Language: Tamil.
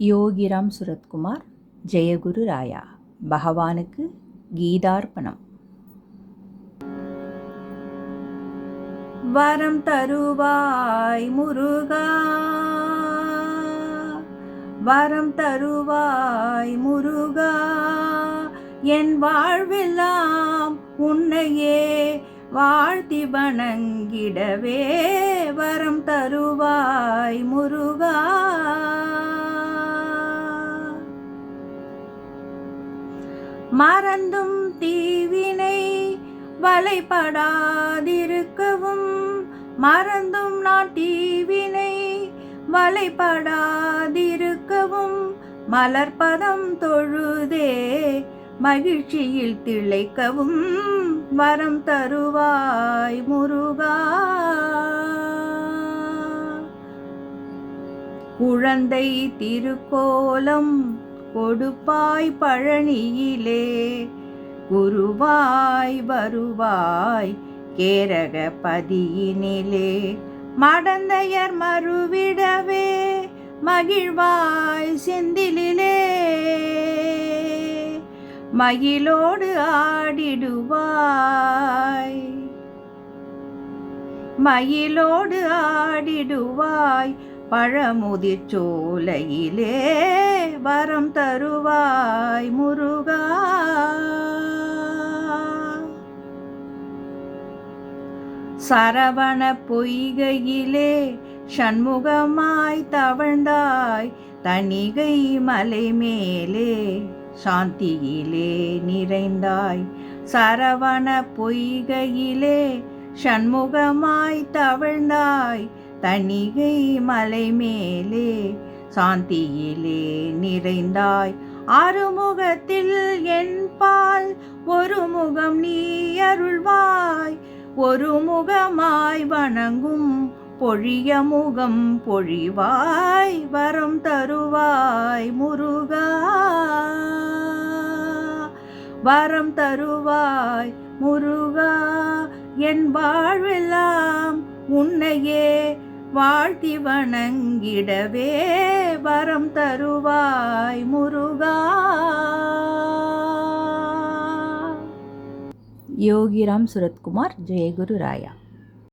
யோகிராம் சுரத்குமார். ஜெயகுரு ராயா. பகவானுக்கு கீதார்ப்பணம். வரம் தருவாய் முருகா, வரம் தருவாய் முருகா, என் வாழ்வெல்லாம் உன்னையே வாழ்த்தி வணங்கிடவே வரம் தருவாய் முருகா. மறந்தும் தீவினை வலைப்படாதிருக்கவும், மறந்தும் நான் தீவினை வலைப்படாதிருக்கவும், மலர்பதம் தொழுதே மகிழ்ச்சியில் திளைக்கவும் வரம் தருவாய் முருகா. குழந்தை திருக்கோலம் கொடுப்பாய் பழனியிலே, குருவாய் வருவாய் கேரக பதியினிலே, மடந்தையர் மறுவிடவே மகிழ்வாய் செந்திலிலே, மகிழோடு ஆடிடுவாய், மகிழோடு ஆடிடுவாய் பழமுதிர் சோலையிலே வரம் தருவாய் முருகா. சரவண பொய்கையிலே சண்முகமாய் தவழ்ந்தாய், தணிகை மலை மேலே சாந்தியிலே நிறைந்தாய். சரவண பொய்கையிலே சண்முகமாய் தவழ்ந்தாய், தணிகை மலை மேலே சாந்தியிலே நிறைந்தாய். ஆறுமுகத்தில் என் பால் ஒரு முகம் நீ அருள்வாய், ஒரு முகமாய் வணங்கும் பொழிய முகம் பொழிவாய் வரம் தருவாய் முருகா. வரம் தருவாய் முருகா, என் வாழ்வெல்லாம் உன்னையே வாழ்த்தி வணங்கிடவே வரம் தருவாய் முருகா. யோகிராம் சுரத்குமார். ஜெயகுரு ராயா.